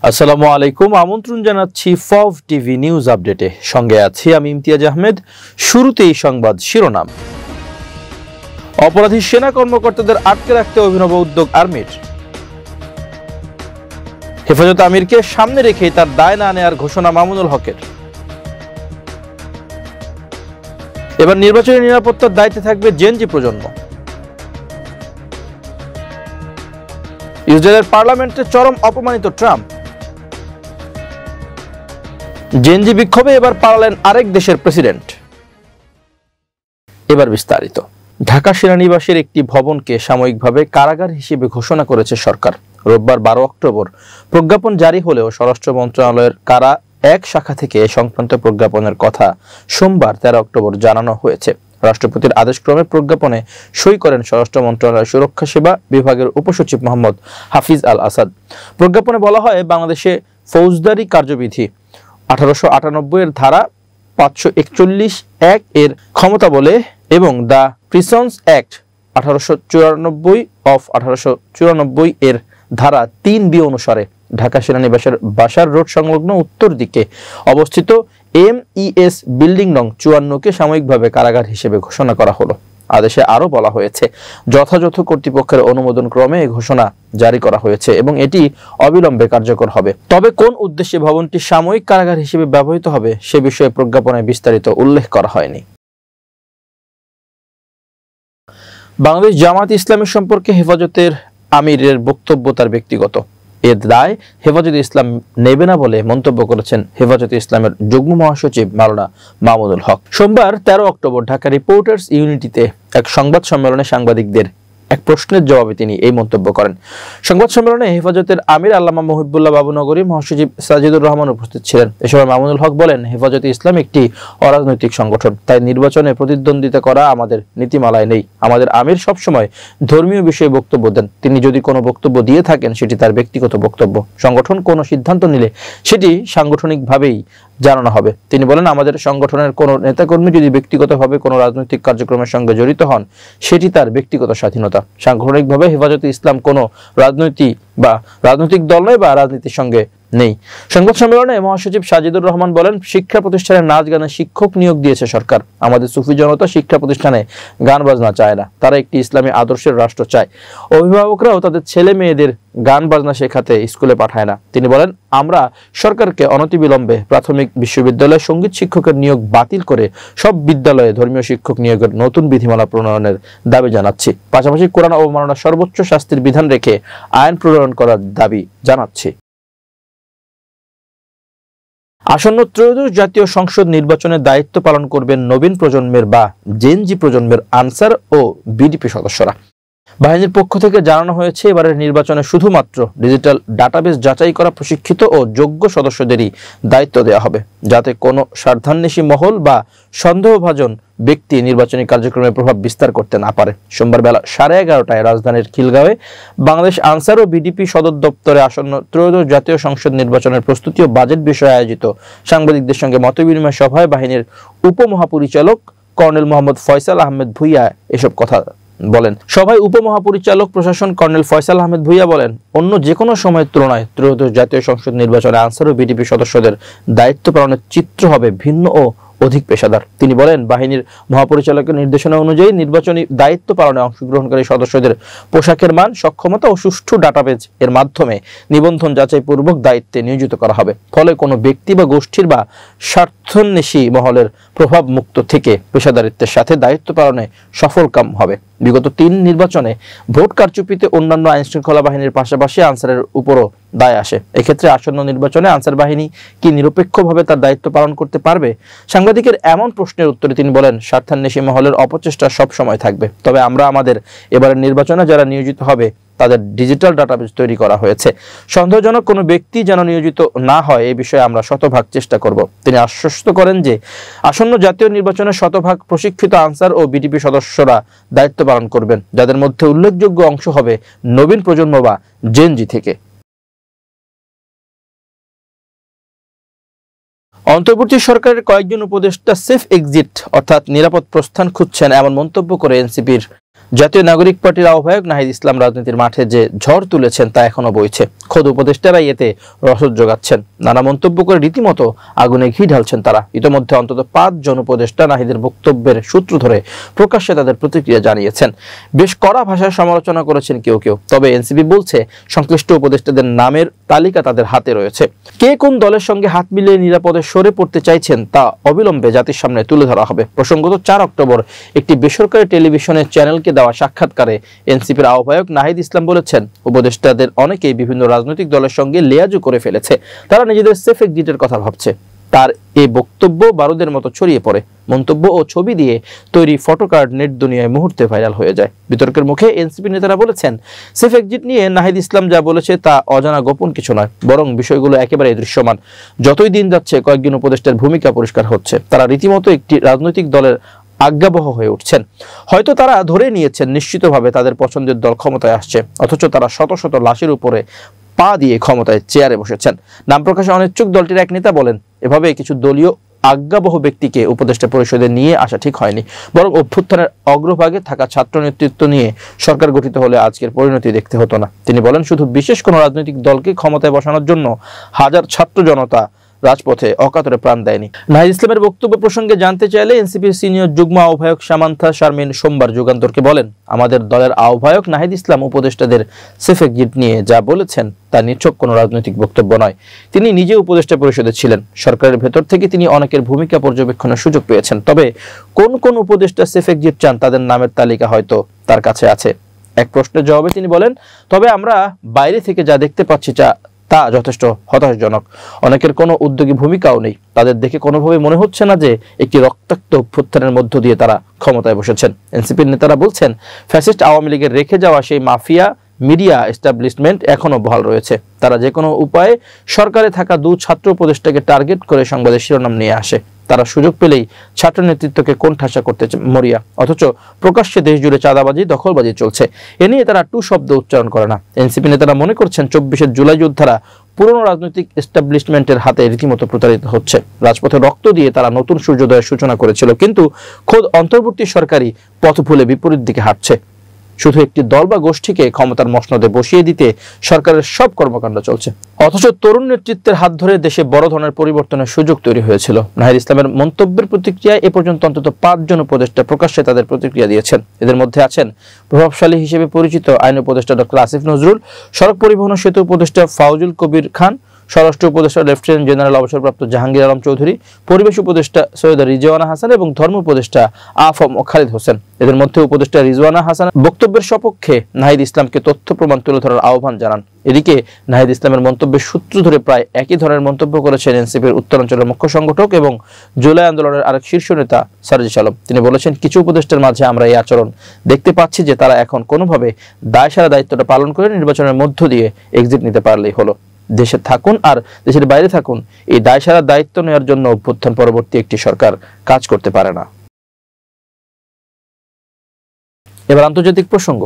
আসসালামু আলাইকুম, আমন্ত্রণ জানাচ্ছি ফভ টিভি নিউজ আপডেটে। সঙ্গে আছি আমি ইমতিয়াজ আহমেদ। শুরুতেই সংবাদ শিরোনাম। অপরাধী সেনা কর্মকর্তাদের আটকে রাখতে অভিনব উদ্যোগ আর্মির। হেফাজত আমিরকে সামনে রেখে তার দায় না নেয়ার ঘোষণা মামুনুল হকের। এবার নির্বাচনী নিরাপত্তার দায়িত্বে থাকবে জেনজি প্রজন্ম। ইসরায়েলের পার্লামেন্টে চরম অপমানিত ট্রাম্প। জেনজি বিক্ষোভে এবার পালালেন আরেক দেশের প্রেসিডেন্ট। এবার বিস্তারিত। ঢাকা সেনানিবাসের একটি ভবনকে সাময়িকভাবে কারাগার হিসেবে ঘোষণা করেছে সরকার। রোববার 12 অক্টোবর প্রজ্ঞাপন জারি হলেও স্বরাষ্ট্র মন্ত্রণালয়ের কারা এক শাখা থেকে এ সংক্রান্ত প্রজ্ঞাপনের কথা সোমবার 13 অক্টোবর জানানো হয়েছে। রাষ্ট্রপতির আদেশক্রমে প্রজ্ঞাপনে সই করেন স্বরাষ্ট্র মন্ত্রণালয়ের সুরক্ষা সেবা বিভাগের উপসচিব মোহাম্মদ হাফিজ আল আসাদ। প্রজ্ঞাপনে বলা হয়, বাংলাদেশে ফৌজদারি কার্যবিধি 1898 এর ধারা 541(1) এর ক্ষমতা বলে এবং দ্য প্রিসন্স অ্যাক্ট 1894 এর ধারা 3B অনুসারে ঢাকা সেনানিবাসের বাসার রোড সংলগ্ন উত্তর দিকে অবস্থিত MES বিল্ডিং নং 54-কে সাময়িকভাবে কারাগার হিসেবে ঘোষণা করা হলো। আদেশে আরো বলা হয়েছে, যথাযথ কর্তৃপক্ষের অনুমোদন ক্রমে এই ঘোষণা জারি করা হয়েছে এবং এটি অবিলম্বে কার্যকর হবে। তবে কোন উদ্দেশ্যে ভবনটি সাময়িক কারাগার হিসেবে ব্যবহৃত হবে সে বিষয়ে প্রজ্ঞাপনে বিস্তারিত উল্লেখ করা হয়নি। বাংলাদেশ জামাত ইসলামী সম্পর্কে হেফাজতের আমিরের বক্তব্য তার ব্যক্তিগত, এর দায় হেফাজতে ইসলাম নেবে না বলে মন্তব্য করেছেন হেফাজতে ইসলামের যুগ্ম মহাসচিব মাওলানা মামুনুল হক। সোমবার 13 অক্টোবর ঢাকা রিপোর্টার্স ইউনিটিতে এক সংবাদ সম্মেলনে সাংবাদিকদের এক প্রশ্নের জবাবে তিনি এই মন্তব্য করেন। সংবাদ সম্মেলনে হেফাজতের আমির আল্লামা মহিবুল্লাহ বাবুনগরী, মহাসচিব সাজিদুর রহমান উপস্থিত ছিলেন। এ সময় মামুনুল হক বলেন, হেফাজতে ইসলাম একটি অরাজনৈতিক সংগঠন, তাই নির্বাচনে প্রতিদ্বন্দ্বিতা করা আমাদের নীতিমালায় নেই। আমাদের আমির সবসময় ধর্মীয় বিষয়ে বক্তব্য দেন। তিনি যদি কোনো বক্তব্য দিয়ে থাকেন সেটি তার ব্যক্তিগত বক্তব্য। সংগঠন কোনো সিদ্ধান্ত নিলে সেটি সাংগঠনিকভাবেই জানানো হবে। তিনি বলেন, আমাদের সংগঠনের কোনো নেতাকর্মী যদি ব্যক্তিগতভাবে কোনো রাজনৈতিক কার্যক্রমের সঙ্গে জড়িত হন সেটি তার ব্যক্তিগত স্বাধীনতা। সাংগঠনিকভাবে হেফাজতে ইসলাম কোনো রাজনৈতিক দল নয় বা রাজনীতির সঙ্গে নেই। সংবাদ সম্মেলনে মহাসচিব সাজিদুর রহমান বলেন, শিক্ষা প্রতিষ্ঠানে নাচ গানের শিক্ষক নিয়োগ দিয়েছে সরকার। আমাদের সুফি জনতা শিক্ষা প্রতিষ্ঠানে গান বাজনা চায় না, তারা একটি ইসলামী আদর্শের রাষ্ট্র চায়। অভিভাবকরাও তাদের ছেলে মেয়েদের গান বাজনা শেখাতে স্কুলে পাঠায় না। তিনি বলেন, আমরা সরকারকে অনতিবিলম্বে প্রাথমিক বিশ্ববিদ্যালয়ে সঙ্গীত শিক্ষকের নিয়োগ বাতিল করে সব বিদ্যালয়ে ধর্মীয় শিক্ষক নিয়োগের নতুন বিধিমালা প্রণয়নের দাবি জানাচ্ছি। পাশাপাশি কোরআন অবমাননার সর্বোচ্চ শাস্তির বিধান রেখে আইন প্রণয়ন করার দাবি জানাচ্ছি। আসন্ন ত্রয়োদশ জাতীয় সংসদ নির্বাচনে দায়িত্ব পালন করবেন নবীন প্রজন্মের বা জেনজি প্রজন্মের আনসার ও বিডিপি সদস্যরা। বাহিনীর পক্ষ থেকে জানানো হয়েছে, এবারের নির্বাচনে শুধুমাত্র ডিজিটাল ডাটাবেস যাচাই করা প্রশিক্ষিত ও যোগ্য সদস্যদেরই দায়িত্ব দেওয়া হবে, যাতে কোনো স্বার্থান্বেষী মহল বা সন্দেহভাজন ব্যক্তি নির্বাচনী কার্যক্রমে প্রভাব বিস্তার করতে না পারে। সোমবার বেলা 11:30টায় রাজধানীর খিলগাঁওয়ে বাংলাদেশ আনসার ও বিডিপি সদর দপ্তরে আসন্ন ত্রয়োদশ জাতীয় সংসদ নির্বাচনের প্রস্তুতি ও বাজেট বিষয়ে আয়োজিত সাংবাদিকদের সঙ্গে মতবিনিময় সভায় বাহিনীর উপমহাপরিচালক কর্নেল মোহাম্মদ ফয়সাল আহমেদ ভুইয়া এসব কথা বলেন। সভায় উপমহাপরিচালক প্রশাসন কর্নেল ফয়সাল আহমেদ ভুইয়া বলেন, অন্য যে কোনো সময়ের তুলনায় ত্রয়োদশ জাতীয় সংসদ নির্বাচনে আনসার ও বিডিপি সদস্যদের দায়িত্ব পালনের চিত্র হবে ভিন্ন ও অধিক পেশাদার। তিনি বলেন, বাহিনীর মহাপরিচালকের নির্দেশনা অনুযায়ী নির্বাচনী দায়িত্ব পালনে অংশগ্রহণকারী সদস্যদের পোশাকের মান, সক্ষমতা ও সুষ্ঠু ডাটাবেজ এর মাধ্যমে নিবন্ধন যাচাই পূর্বক দায়িত্বে নিয়োজিত করা হবে। ফলে কোনো ব্যক্তি বা গোষ্ঠীর বা স্বার্থান্বেষী মহলের প্রভাব মুক্ত থেকে পেশাদারিত্বের সাথে দায়িত্ব পালনে সফলকাম হবে। বিগত 3 নির্বাচনে ভোট কারচুপিতে অন্যান্য আইনশৃঙ্খলা বাহিনীর পাশাপাশি আনসারের উপরও দায় আসে। এক্ষেত্রে আসন্ন নির্বাচনে আনসার বাহিনী কি নিরপেক্ষভাবে তার দায়িত্ব পালন করতে পারবে? সাংবাদিকের এমন প্রশ্নের উত্তরে তিনি বলেন, স্বার্থান্বেষী মহলের অপচেষ্টা সব সময় থাকবে, তবে আমরা আমাদের এবারের নির্বাচনে যারা নিয়োজিত হবে তাদের ডিজিটাল ডাটাবেস তৈরি করা হয়েছে। সন্দেহজনক কোনো ব্যক্তি যেন নিয়োজিত না হয় এই বিষয়ে আমরা শতভাগ চেষ্টা করব। তিনি আশ্বস্ত করেন যে আসন্ন জাতীয় নির্বাচনে শতভাগ প্রশিক্ষিত আনসার ও বিডিপি সদস্যরা দায়িত্ব পালন করবেন, যাদের মধ্যে উল্লেখযোগ্য অংশ হবে নবীন প্রজন্ম বা জেনজি থেকে। অন্তর্বর্তী সরকারের কয়েকজন উপদেষ্টা সেফ এক্সিট অর্থাৎ নিরাপদ প্রস্থান খুঁজছেন এমন মন্তব্য করে এনসিপির জাতীয় নাগরিক পার্টির আহ্বায়ক নাহিদ ইসলাম রাজনীতির মাঠে যে ঝড় তুলেছেন তা এখনো বইছে। খোদ উপদেষ্টারাই এতে রসদ যোগাচ্ছেন। নানা মন্তব্য করে রীতিমতো আগুনে ঘি ঢালছেন তারা। ইতোমধ্যে অন্তত 5 জন উপদেষ্টা নাহিদের বক্তব্যের সূত্র ধরে প্রকাশ্যে তাদের প্রতিক্রিয়া জানিয়েছেন। বেশ কড়া ভাষায় সমালোচনা করেছেন কেউ কেউ। তবে এনসিপি বলছে সংশ্লিষ্ট উপদেষ্টাদের নামের তালিকা তাদের হাতে রয়েছে। কে কোন দলের সঙ্গে হাত মিলিয়ে নিরাপদে সরে পড়তে চাইছেন তা অবিলম্বে জাতির সামনে তুলে ধরা হবে। প্রসঙ্গত 4 অক্টোবর একটি বেসরকারি টেলিভিশনের চ্যানেলকে দেওয়া সাক্ষাৎকারে এনসিপির আহ্বায়ক নাহিদ ইসলাম বলেছেন, উপদেষ্টাদের অনেকেই বিভিন্ন রাজনৈতিক দলের সঙ্গে লেয়াজু করে ফেলেছে। তারা নিজেদের সেফ এক্সিটের কথা ভাবছে। তার এই বক্তব্য বারুদের মতো ছড়িয়ে পড়ে। মন্তব্য ও ছবি দিয়ে তৈরি ফটোকার্ড নেট দুনিয়ায় মুহূর্তে ভাইরাল হয়ে যায়। বিতর্কের মুখে এনসিপি নেতারা বলেছেন, সেফ এক্সিট নিয়ে নাহিদ ইসলাম যা বলেছে তা অজানা গোপন কিছু নয়, বরং বিষয়গুলো একেবারে দৃশ্যমান। যতই দিন যাচ্ছে কয়েকজন উপদেষ্টার ভূমিকা পরিষ্কার হচ্ছে। তারা রীতিমতো একটি রাজনৈতিক দলের আজ্ঞাবহ হয়ে উঠছেন। হয়তো তারা ধরে নিয়েছেন নিশ্চিতভাবে তাদের পছন্দের দল ক্ষমতায় আসছে, অথচ তারা শত শত লাশের উপরে পা দিয়ে ক্ষমতায় চেয়ারে বসেছেন। নাম প্রকাশে অনিচ্ছুক দলটির এক নেতা বলেন, এভাবে কিছু দলীয় আজ্ঞাবহ ব্যক্তিকে উপদেষ্টা পরিষদে নিয়ে আসা ঠিক হয়নি, বরং অভ্যুত্থানের অগ্রভাগে থাকা ছাত্র নেতৃত্ব নিয়ে সরকার গঠিত হলে আজকের পরিণতি দেখতে হতো না। তিনি বলেন, শুধু বিশেষ কোনো রাজনৈতিক দলকে ক্ষমতায় বসানোর জন্য হাজার ছাত্র জনতা রাজপথে অকাতরে প্রাণ দেয়নি। নাহিদ ইসলামের বক্তব্য প্রসঙ্গে জানতে চাইলে এনসিপির সিনিয়র যুগ্ম আহ্বায়ক সামান্থা শারমিন সোমবার যুগান্তরকে বলেন, আমাদের দলের আহ্বায়ক নাহিদ ইসলাম উপদেষ্টাদের সেফ এক্সিট নিয়ে যা বলেছেন তা নিছক কোনো রাজনৈতিক বক্তব্য নয়। তিনি নিজে উপদেষ্টা পরিষদে ছিলেন। সরকারের ভেতর থেকে তিনি অনেকের ভূমিকা পর্যবেক্ষণের সুযোগ পেয়েছেন। তবে কোন কোন উপদেষ্টা সেফ এক্সিট চান তাদের নামের তালিকা হয়তো তার কাছে আছে। এক প্রশ্নের জবাবে তিনি বলেন, তবে আমরা বাইরে থেকে যা দেখতে পাচ্ছি তা যথেষ্ট হতাশাজনক। অনেকের কোনো উদ্যোগী ভূমিকাও নেই। তাদের দেখে কোনোভাবে মনে হচ্ছে না যে একটি রক্তাক্ত অভ্যুত্থানের মধ্য দিয়ে তারা ক্ষমতায় বসেছেন। এনসিপির নেতারা বলছেন, ফ্যাসিস্ট আওয়ামী লীগের রেখে যাওয়া সেই মাফিয়া মিডিয়া এস্টাবলিশমেন্ট এখনো বহাল রয়েছে। তারা যে কোনো উপায়ে সরকারে থাকা 2 ছাত্র উপদেষ্টাকে টার্গেট করে সংবাদের শিরোনাম নিয়ে আসে। তারা সুযোগ পেলেই ছাত্র নেতৃত্বকে কোণঠাসা করতে মরিয়া, অথচ প্রকাশ্যে দেশ জুড়ে চাঁদাবাজি দখলবাজি চলছে। এ নিয়ে তারা টু শব্দ উচ্চারণ করে না। এনসিপি নেতারা মনে করছেন 24 জুলাই যোদ্ধারা পুরনো রাজনৈতিক এস্টাবলিশমেন্টের হাতে রীতিমতো প্রতারিত হচ্ছে। রাজপথে রক্ত দিয়ে তারা নতুন সূর্যোদয়ের সূচনা করেছিল, কিন্তু খোদ অন্তর্বর্তী সরকারই পথ ভুলে বিপরীত দিকে হাঁটছে। শুধু একটি দল বা গোষ্ঠীকে ক্ষমতার মসনদে বসিয়ে দিতে সরকারের সব কর্মকাণ্ড চলছে, অথচ তরুণ নেতৃত্বের হাত ধরে দেশে বড় ধরনের পরিবর্তনের সুযোগ তৈরি হয়েছিল। নাহিদ ইসলামের মন্তব্যের প্রতিক্রিয়ায় এ পর্যন্ত অন্তত 5 জন উপদেষ্টা প্রকাশ্যে তাদের প্রতিক্রিয়া দিয়েছেন। এদের মধ্যে আছেন প্রভাবশালী হিসেবে পরিচিত আইন উপদেষ্টা ডক্টর আসিফ নজরুল, সড়ক পরিবহন ও সেতু উপদেষ্টা ফাউজুল কবির খান, স্বরাষ্ট্র উপদেষ্টা লেফটেন্যান্ট জেনারেল অবসরপ্রাপ্ত জাহাঙ্গীর আলম চৌধুরী, পরিবেশ উপদেষ্টা সৈয়দা রিজওয়ানা হাসান এবং ধর্ম উপদেষ্টা আফম খালিদ হোসেন। এদের মধ্যে উপদেষ্টা রিজওয়ানা হাসান বক্তব্যের সপক্ষে নাহিদ ইসলামকে তথ্য প্রমাণ তুলে ধরার আহ্বান জানান। এদিকে নাহিদ ইসলামের মন্তব্যের সূত্র ধরে প্রায় একই ধরনের মন্তব্য করেছেন এনসিপির উত্তরাঞ্চলের মুখ্য সংগঠক এবং জুলাই আন্দোলনের আরেক শীর্ষ নেতা সার্জিস আলম। তিনি বলেছেন, কিছু উপদেষ্টার মাঝে আমরা এই আচরণ দেখতে পাচ্ছি যে তারা এখন কোনোভাবে দায়সারা দায়িত্বটা পালন করে নির্বাচনের মধ্য দিয়ে এক্সিট নিতে পারলেই হলো। দেশে থাকুন আর দেশের বাইরে থাকুন, এই দায়সারা দায়িত্ব নেওয়ার জন্য অভ্যুত্থান পরবর্তী একটি সরকার কাজ করতে পারে না। এবার আন্তর্জাতিক প্রসঙ্গ।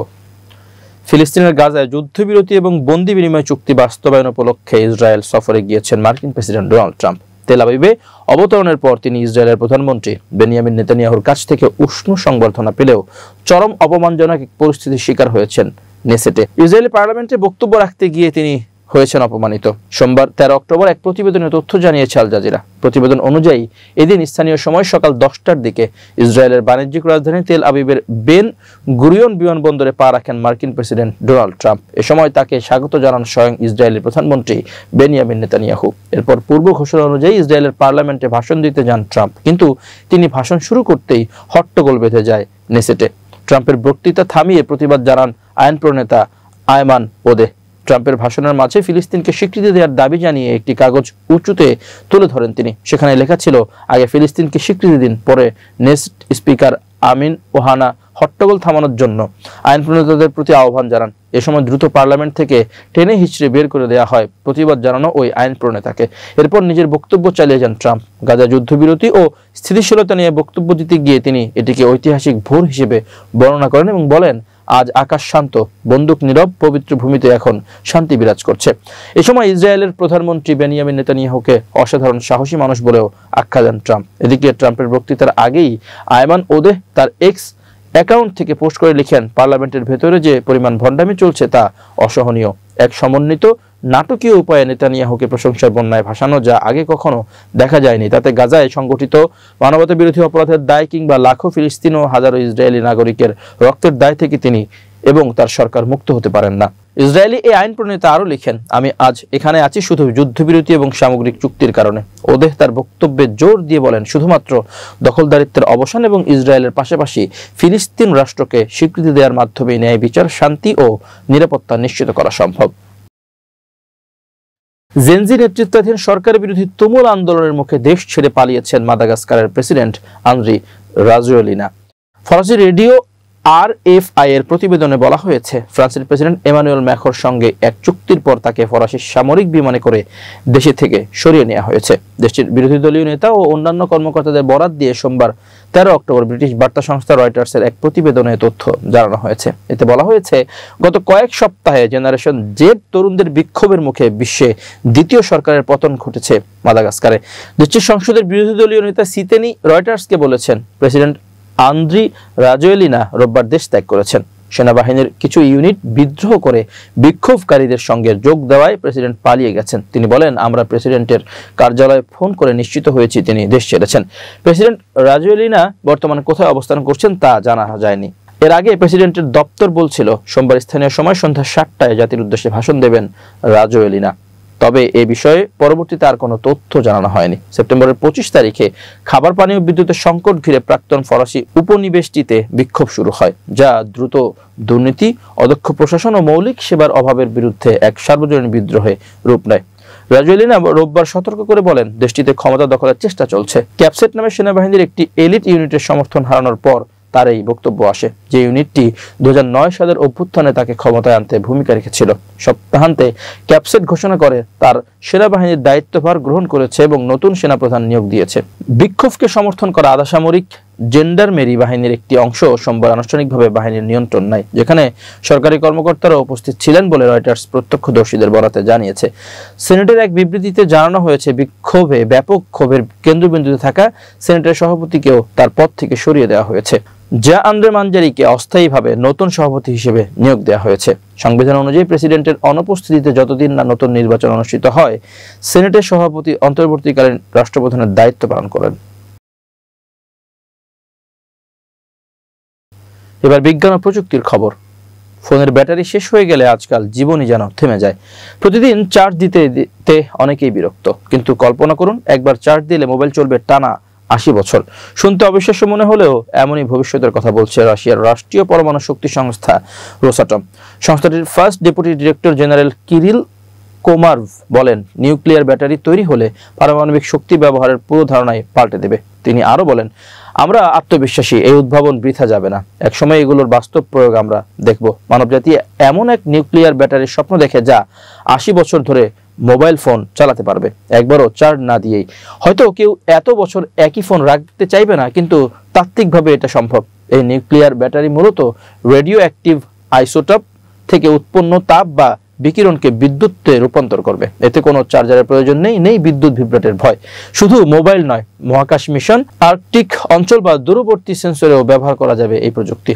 ফিলিস্তিনের গাজায় যুদ্ধবিরতি এবং বন্দি বিনিময় চুক্তি বাস্তবায়ন উপলক্ষে ইসরায়েল সফরে গিয়েছেন মার্কিন প্রেসিডেন্ট ডোনাল্ড ট্রাম্প। তেল আবিবে অবতরণের পর তিনি ইসরায়েলের প্রধানমন্ত্রী বেনিয়ামিন নেতানিয়াহুর কাছ থেকে উষ্ণ সংবর্ধনা পেলেও চরম অপমানজনক এক পরিস্থিতির শিকার হয়েছেন নেসেটে। ইসরায়েলি পার্লামেন্টে বক্তব্য রাখতে গিয়ে তিনি হয়েছেন অপমানিত। সোমবার 13 অক্টোবর এক প্রতিবেদনে তথ্য জানিয়েছে আল জাজিরা। প্রতিবেদন অনুযায়ী এদিন স্থানীয় সময় সকাল 10টার দিকে ইসরায়েলের বাণিজ্যিক রাজধানী তেল আবিবের বেন গুরিয়ন বিমানবন্দরে পা রাখেন মার্কিন প্রেসিডেন্ট ডোনাল্ড ট্রাম্প। এ সময় তাকে স্বাগত জানান স্বয়ং ইসরায়েলের প্রধানমন্ত্রী বেনিয়ামিন নেতানিয়াহু। এরপর পূর্ব ঘোষণা অনুযায়ী ইসরায়েলের পার্লামেন্টে ভাষণ দিতে যান ট্রাম্প, কিন্তু তিনি ভাষণ শুরু করতেই হট্টগোল বেঁধে যায় নেসেটে। ট্রাম্পের বক্তৃতা থামিয়ে প্রতিবাদ জানান আইন প্রণেতা আয়মান ওদেহ। ট্রাম্পের ভাষণের মাঝে ফিলিস্তিনকে স্বীকৃতি দেওয়ার দাবি জানিয়ে একটি কাগজ উঁচুতে তুলে ধরেন তিনি। সেখানে লেখা ছিল, আগে ফিলিস্তিনকে স্বীকৃতি দিন, পরে নেসেট স্পিকার আমিন ওহানা হট্টগোল থামানোর জন্য আইন প্রণেতাদের প্রতি আহ্বান জানান। এ সময় দ্রুত পার্লামেন্ট থেকে টেনে হিচড়ে বের করে দেওয়া হয় প্রতিবাদ জানানো ওই আইন প্রণেতাকে। এরপর নিজের বক্তব্য চালিয়ে যান ট্রাম্প। গাজা যুদ্ধবিরতি ও স্থিতিশীলতা নিয়ে বক্তব্য দিতে গিয়ে তিনি এটিকে ঐতিহাসিক ভোর হিসেবে বর্ণনা করেন এবং বলেন, আজ আকাশ শান্ত, বন্দুক নীরব, পবিত্র ভূমিতে এখন শান্তি বিরাজ করছে। এ সময় ইসরায়েলের প্রধানমন্ত্রী বেনিয়ামিন নেতানিয়াহুকে অসাধারণ সাহসী মানুষ বলেও আখ্যা দেন ট্রাম্প। এদিকে ট্রাম্পের বক্তৃতার আগেই আয়মান ওদেহ তার এক্স অ্যাকাউন্ট থেকে পোস্ট করে লিখেন, পার্লামেন্টের ভেতরে যে পরিমাণ ভণ্ডামি চলছে তা অসহনীয়। এক সমন্বিত নাটকীয় উপায়ে নেতানিয়াহুকে প্রশংসার বন্যায় ভাসানো যা আগে কখনো দেখা যায়নি। তাতে গাজায় সংগঠিত মানবতা বিরোধী অপরাধের দায় কিংবা লাখো ফিলিস্তিন ও হাজারো ইসরায়েলি নাগরিকের রক্তের দায় থেকে তিনি এবং তার সরকার মুক্ত হতে পারেন না। ইসরায়েলি এই আইন প্রণেতা আরো লিখেন, আমি আজ এখানে আছি শুধু যুদ্ধবিরতি এবং সামগ্রিক চুক্তির কারণে। ওদেহ তার বক্তব্যে জোর দিয়ে বলেন, শুধুমাত্র দখলদারিত্বের অবসান এবং ইসরায়েলের পাশাপাশি ফিলিস্তিন রাষ্ট্রকে স্বীকৃতি দেওয়ার মাধ্যমে ন্যায় বিচার, শান্তি ও নিরাপত্তা নিশ্চিত করা সম্ভব। জেনজি নেতৃত্বাধীন সরকার বিরোধী তুমুল আন্দোলনের মুখে দেশ ছেড়ে পালিয়েছেন মাদাগাস্কারের প্রেসিডেন্ট আন্দ্রি রাজোয়েলিনা। ফরাসি রেডিও RFI এর প্রতিবেদনে বলা হয়েছে, ফ্রান্সের প্রেসিডেন্ট এমানুয়েল ম্যাখোর সঙ্গে এক চুক্তির পর তাকে ফরাসি সামরিক বিমানে করে দেশে থেকে সরিয়ে নেওয়া হয়েছে। দেশটির বিরোধী দলীয় নেতা ও অন্যান্য কর্মকর্তাদের বরাত দিয়ে সোমবার 13 অক্টোবর ব্রিটিশ বার্তা সংস্থা রয়টার্সের এক প্রতিবেদনে তথ্য জানানো হয়েছে। এতে বলা হয়েছে, গত কয়েক সপ্তাহে জেনারেশন জেড তরুণদের বিক্ষোভের মুখে বিশ্বে দ্বিতীয় সরকারের পতন ঘটেছে মাদাগাস্কারে। দেশটির সংসদের বিরোধী দলীয় নেতা সিতেনি রয়টার্সকে বলেছেন, প্রেসিডেন্ট আন্দ্রি রাজোয়েলিনা রোববার দেশ ত্যাগ করেছেন। সেনাবাহিনীর কিছু ইউনিট বিদ্রোহ করে বিক্ষোভকারীদের সঙ্গে যোগ দেওয়ায় প্রেসিডেন্ট পালিয়ে গেছেন। তিনি বলেন, আমরা প্রেসিডেন্টের কার্যালয়ে ফোন করে নিশ্চিত হয়েছি তিনি দেশ ছেড়েছেন। প্রেসিডেন্ট রাজোয়েলিনা বর্তমানে কোথায় অবস্থান করছেন তা জানা যায়নি। এর আগে প্রেসিডেন্টের দপ্তর বলছিল, সোমবার স্থানীয় সময় সন্ধ্যা 7টায় জাতির উদ্দেশ্যে ভাষণ দেবেন রাজোয়েলিনা। তবে এ বিষয়ে পরবর্তীতে আর কোনো তথ্য জানানো হয়নি। সেপ্টেম্বরের 25 তারিখে খাবার পানি ও বিদ্যুতের সংকট ঘিরে প্রাক্তন ফরাসি উপনিবেশটিতে বিক্ষোভ শুরু হয়, যা দ্রুত দুর্নীতি, অদক্ষ প্রশাসন ও মৌলিক সেবার অভাবের বিরুদ্ধে এক সার্বজনীন বিদ্রোহে রূপ নেয়। রাজোয়েলিনা রোববার সতর্ক করে বলেন, দেশটিতে ক্ষমতা দখলের চেষ্টা চলছে। ক্যাপসেট নামে সেনাবাহিনীর একটি এলিট ইউনিটের সমর্থন হারানোর পর তার এই বক্তব্য আসে, যে ইউনিটটি 2009 সালের অভ্যুত্থানে তাকে ক্ষমতায় আনতে ভূমিকা রেখেছিল। সপ্তাহান্তে ক্যাপসেট ঘোষণা করে তার সেনাবাহিনীর দায়িত্বভার গ্রহণ করেছে এবং নতুন সেনাপ্রধান নিয়োগ দিয়েছে। বিক্ষোভকে সমর্থন করা আধা সামরিক জেন্ডারমেরি বাহিনীর একটি অংশ সোমবার আনুষ্ঠানিকভাবে বাহিনীর নিয়ন্ত্রণ নেয়, যেখানে সরকারি কর্মকর্তারা উপস্থিত ছিলেন বলে রয়টার্স প্রত্যক্ষদর্শীদের বরাতে জানিয়েছে। সিনেটের এক বিবৃতিতে জানানো হয়েছে, বিক্ষোভে ব্যাপক ক্ষোভের কেন্দ্রবিন্দুতে থাকা সিনেটের সভাপতিকেও তার পদ থেকে সরিয়ে দেওয়া হয়েছে। যা আন্দ্রে মানজারিকে অস্থায়ীভাবে নতুন সভাপতি হিসেবে নিয়োগ দেওয়া হয়েছে। সংবিধান অনুযায়ী প্রেসিডেন্টের অনুপস্থিতিতে যতদিন না নতুন নির্বাচন অনুষ্ঠিত হয়, সিনেটের সভাপতি অন্তর্বর্তীকালীন রাষ্ট্রপ্রধানের দায়িত্ব পালন করেন। এবার বিজ্ঞান ও প্রযুক্তির খবর। ফোনের ব্যাটারি শেষ হয়ে গেলে আজকাল জীবনই যেন থেমে যায়। প্রতিদিন চার্জ দিতে অনেকেই বিরক্ত, কিন্তু কল্পনা করুন, একবার চার্জ দিলে মোবাইল চলবে টানা 80 বছর। শুনতে অবিশ্বাস্য মনে হলেও এমনই ভবিষ্যতের কথা বলছে রাশিয়ার রাষ্ট্রীয় পরমাণু শক্তি সংস্থা রোসাটম। সংস্থাটির first deputy director general Kirill Komarov বলেন, নিউক্লিয়ার ব্যাটারি তৈরি হলে পারমাণবিক শক্তি ব্যবহারের পুরো ধারণাই পাল্টে দেবে। তিনি আরো বলেন, আমরা আত্মবিশ্বাসী, এই উদ্ভাবন বৃথা যাবে না। একসময় এগুলোর বাস্তব প্রয়োগ আমরা দেখব। মানবজাতি এমন এক নিউক্লিয়ার ব্যাটারির স্বপ্ন দেখে যা 80 বছর ধরে মোবাইল ফোন চালাতে পারবে, একবারও চার্জ না দিয়েই। হয়তো কেউ এত বছর একই ফোন রাখতে চাইবে না, কিন্তু তাত্ত্বিকভাবে এটা সম্ভব। এই নিউক্লিয়ার ব্যাটারি মূলত রেডিও অ্যাক্টিভ আইসোটোপ থেকে উৎপন্ন তাপ বা বিকিরণকে বিদ্যুতে রূপান্তর করবে। এতে কোনো চার্জারের প্রয়োজন নেই বিদ্যুৎ বিভ্রাটের ভয়। শুধু মোবাইল নয়, মহাকাশ মিশন, আর্কটিক অঞ্চল বা দূরবর্তী সেন্সরেও ব্যবহার করা যাবে এই প্রযুক্তি।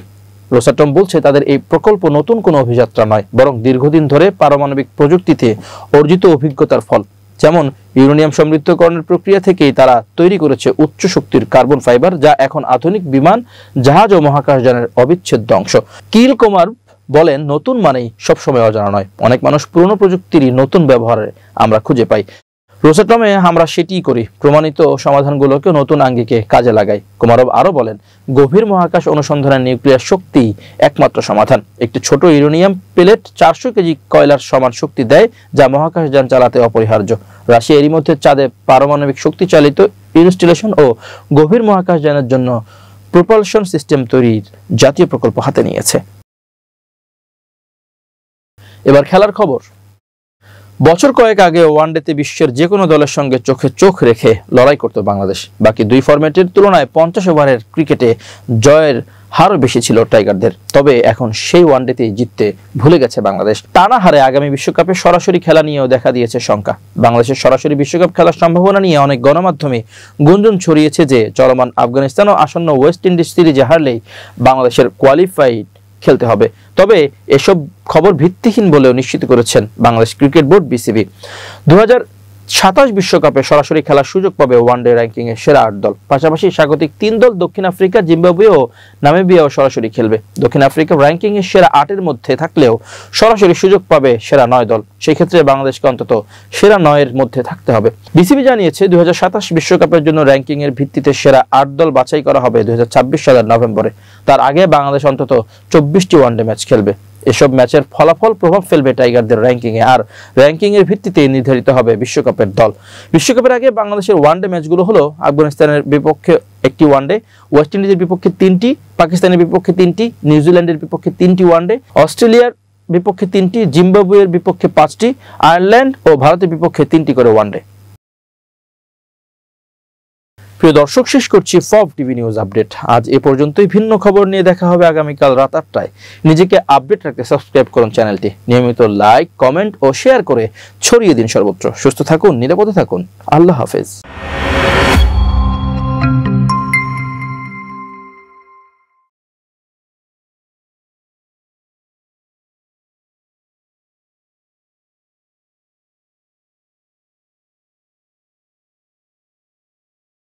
রোসাটম বলছে, তাদের এই প্রকল্প নতুন কোনো অভিযাত্রা নয়, বরং দীর্ঘদিন ধরে পারমাণবিক প্রযুক্তিতে অর্জিত অভিজ্ঞতার ফল। যেমন ইউরেনিয়াম সমৃদ্ধকরণের প্রক্রিয়া থেকেই তারা তৈরি করেছে উচ্চ শক্তির কার্বন ফাইবার, যা এখন আধুনিক বিমান, জাহাজ ও মহাকাশযানের অবিচ্ছেদ্য অংশ। কিল কুমার বলেন, নতুন মানেই সবসময় অজানা নয়। অনেক মানুষ পুরনো প্রযুক্তিরই নতুন ব্যবহারে আমরা খুঁজে পাই। রোসাটমে আমরা সেটিই করি, প্রমাণিত সমাধানগুলোকে নতুন আঙ্গিকে কাজে লাগাই। কুমারভ আরো বলেন, গভীর মহাকাশ অনুসন্ধানের নিউক্লিয়ার শক্তি একমাত্র সমাধান। একটি ছোট ইউরেনিয়াম পেলেট 400 কেজি কয়লার সমান শক্তি দেয়, যা মহাকাশযান চালাতে অপরিহার্য। রাশিয়া এরই মধ্যে চাঁদে পারমাণবিক শক্তি চালিত ইনস্টলেশন ও গভীর মহাকাশযানের জন্য প্রপালশন সিস্টেম তৈরির জাতীয় প্রকল্প হাতে নিয়েছে। এবার খেলার খবর। বছর কয়েক আগে ওয়ানডেতে বিশ্বের যে কোনো দলের সঙ্গে চোখে চোখ রেখে লড়াই করত বাংলাদেশ। বাকি দুই ফরম্যাটের তুলনায় 50 ওভারের ক্রিকেটে জয়ের হারও বেশি ছিল টাইগারদের। তবে এখন সেই ওয়ানডেতেই জিততে ভুলে গেছে বাংলাদেশ। টানা হারে আগামী বিশ্বকাপে সরাসরি খেলা নিয়েও দেখা দিয়েছে শঙ্কা। বাংলাদেশের সরাসরি বিশ্বকাপ খেলার সম্ভাবনা নিয়ে অনেক গণমাধ্যমে গুঞ্জন ছড়িয়েছে যে চলমান আফগানিস্তান ও আসন্ন ওয়েস্ট ইন্ডিজ সিরিজে হারলেই বাংলাদেশের কোয়ালিফাইড খেলতে হবে। তবে এসব খবর ভিত্তিহীন বলেও নিশ্চিত করেছেন বাংলাদেশ ক্রিকেট বোর্ড বিসিবি। 2027 বিশ্বকাপে সরাসরি খেলার সুযোগ পাবে ওয়ানডে র্যাঙ্কিং এর সেরা 8 দল। পাশাপাশি স্বাগতিক 3 দল দক্ষিণ আফ্রিকা, জিম্বাবুয়ে ও নামিবিয়াও সরাসরি খেলবে। দক্ষিণ আফ্রিকা র্যাঙ্কিং এর সেরা 8 এর মধ্যে থাকলেও সরাসরি সুযোগ পাবে সেরা 9 দল। সেই ক্ষেত্রে বাংলাদেশকে অন্তত সেরা 9 এর মধ্যে থাকতে হবে। বিসিবি জানিয়েছে 2027 বিশ্বকাপের জন্য র্যাঙ্কিং এর ভিত্তিতে সেরা 8 দল বাছাই করা হবে 2026 সালের নভেম্বরে। তার আগে বাংলাদেশ অন্তত 24টি ওয়ানডে ম্যাচ খেলবে। এসব ম্যাচের ফলাফল প্রভাব ফেলবে টাইগারদের র্যাঙ্কিং এ, আর র্যাঙ্কিং এর ভিত্তিতে নির্ধারিত হবে বিশ্বকাপের দল। বিশ্বকাপের আগে বাংলাদেশের ওয়ানডে ম্যাচগুলো হলো আফগানিস্তানের বিপক্ষে 1টি ওয়ানডে, ওয়েস্ট ইন্ডিজের বিপক্ষে 3টি, পাকিস্তানের বিপক্ষে 3টি, নিউজিল্যান্ডের বিপক্ষে 3টি ওয়ানডে, অস্ট্রেলিয়ার বিপক্ষে 3টি, জিম্বাবুয়ের বিপক্ষে 5টি, আয়ারল্যান্ড ও ভারতের বিপক্ষে 3টি করে ওয়ানডে। প্রিয় দর্শক, শেষ করছি ফব টিভি নিউজ আপডেট। আজ এ পর্যন্তই। ভিন্ন খবর নিয়ে দেখা হবে আগামীকাল রাত 8টায়। নিজেকে আপডেট রাখতে সাবস্ক্রাইব করুন চ্যানেলটি। নিয়মিত লাইক, কমেন্ট ও শেয়ার করে ছড়িয়ে দিন সর্বত্র। সুস্থ থাকুন, নিরাপদে থাকুন। আল্লাহ হাফেজ।